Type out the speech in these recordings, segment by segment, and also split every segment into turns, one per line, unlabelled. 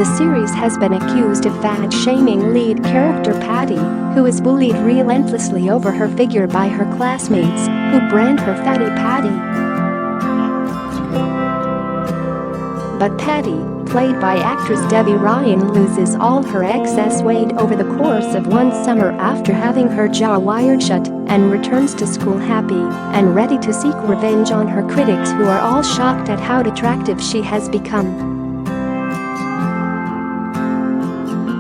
The series has been accused of fat-shaming lead character Patty, who is bullied relentlessly over her figure by her classmates, who brand her Fatty Patty. But Patty, played by actress Debbie Ryan, loses all her excess weight over the course of one summer after having her jaw wired shut and returns to school happy and ready to seek revenge on her critics, who are all shocked at how attractive she has become.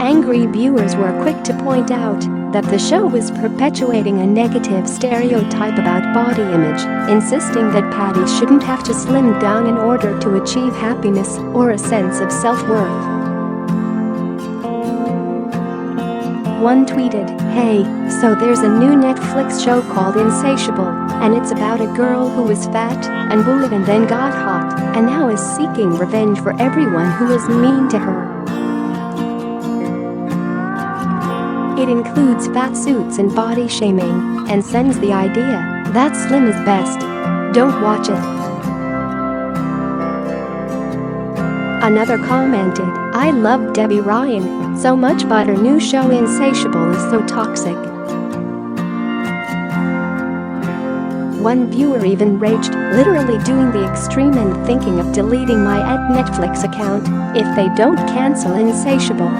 Angry viewers were quick to point out that the show was perpetuating a negative stereotype about body image, insisting that Patty shouldn't have to slim down in order to achieve happiness or a sense of self-worth. One tweeted, "Hey, so there's a new Netflix show called Insatiable, and it's about a girl who was fat and bullied and then got hot and now is seeking revenge for everyone who was mean to her. It includes fat suits and body shaming and sends the idea that slim is best. Don't watch it." Another commented, "I love Debbie Ryan so much, but her new show Insatiable is so toxic." One viewer even raged, "Literally doing the extreme and thinking of deleting my Netflix account if they don't cancel Insatiable."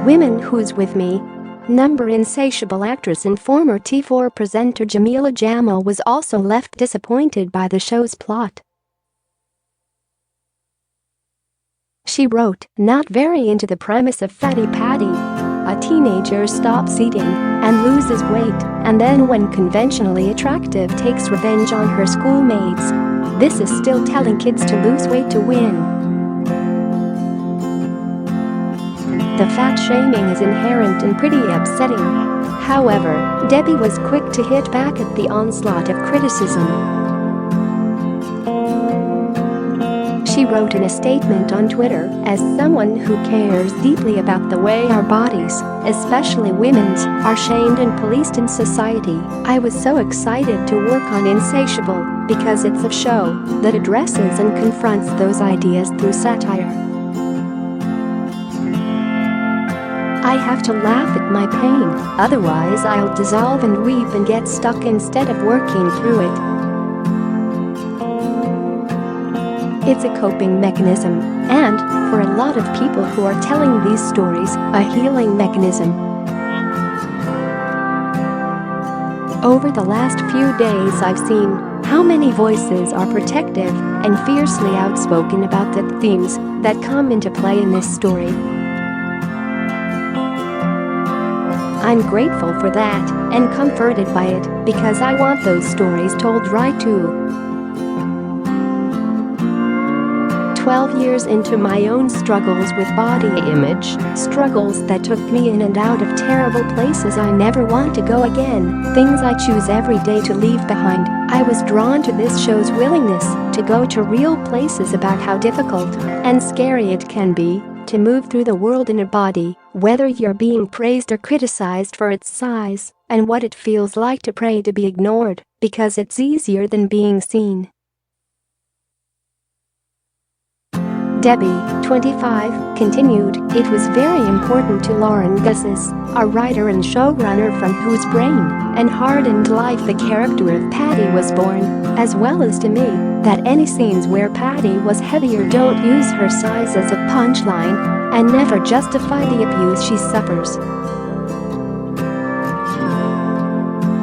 Women Who's With Me. Number Insatiable actress and former T4 presenter Jamila Jamil was also left disappointed by the show's plot. She wrote, "Not very into the premise of Fatty Patty. A teenager stops eating and loses weight, and then when conventionally attractive takes revenge on her schoolmates. This is still telling kids to lose weight to win. The fat shaming is inherent and pretty upsetting." However, Debbie was quick to hit back at the onslaught of criticism. She wrote in a statement on Twitter, "As someone who cares deeply about the way our bodies, especially women's, are shamed and policed in society, I was so excited to work on Insatiable because it's a show that addresses and confronts those ideas through satire. I have to laugh at my pain, otherwise I'll dissolve and weep and get stuck instead of working through it. It's a coping mechanism, and, for a lot of people who are telling these stories, a healing mechanism." Over the last few days I've seen how many voices are protective and fiercely outspoken about the themes that come into play in this story. I'm grateful for that and comforted by it because I want those stories told right too. 12 years into my own struggles with body image, struggles that took me in and out of terrible places I never want to go again, things I choose every day to leave behind, I was drawn to this show's willingness to go to real places about how difficult and scary it can be to move through the world in a body, whether you're being praised or criticized for its size, and what it feels like to pray to be ignored, because it's easier than being seen." Debbie, 25, continued, "It was very important to Lauren Gussis, a writer and showrunner from whose brain and heart and life the character of Patty was born, as well as to me, that any scenes where Patty was heavier don't use her size as a punchline and never justify the abuse she suffers.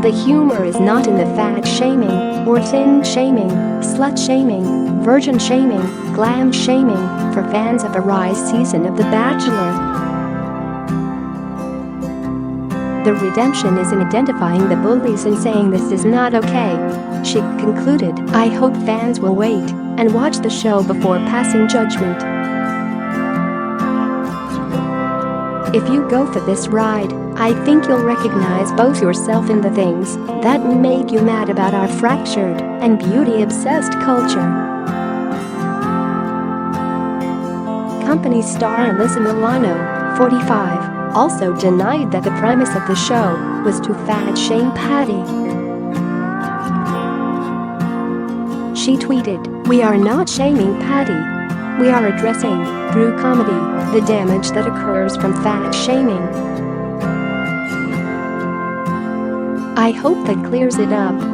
The humor is not in the fat shaming or thin shaming, slut shaming, virgin shaming, glam shaming for fans of a rise season of The Bachelor. The redemption is in identifying the bullies and saying this is not okay." She concluded, "I hope fans will wait and watch the show before passing judgment. If you go for this ride, I think you'll recognize both yourself and the things that make you mad about our fractured and beauty-obsessed culture." Company star Alyssa Milano, 45, also denied that the premise of the show was to fat-shame Patty. She tweeted, "We are not shaming Patty. We are addressing, through comedy, the damage that occurs from fat shaming. I hope that clears it up.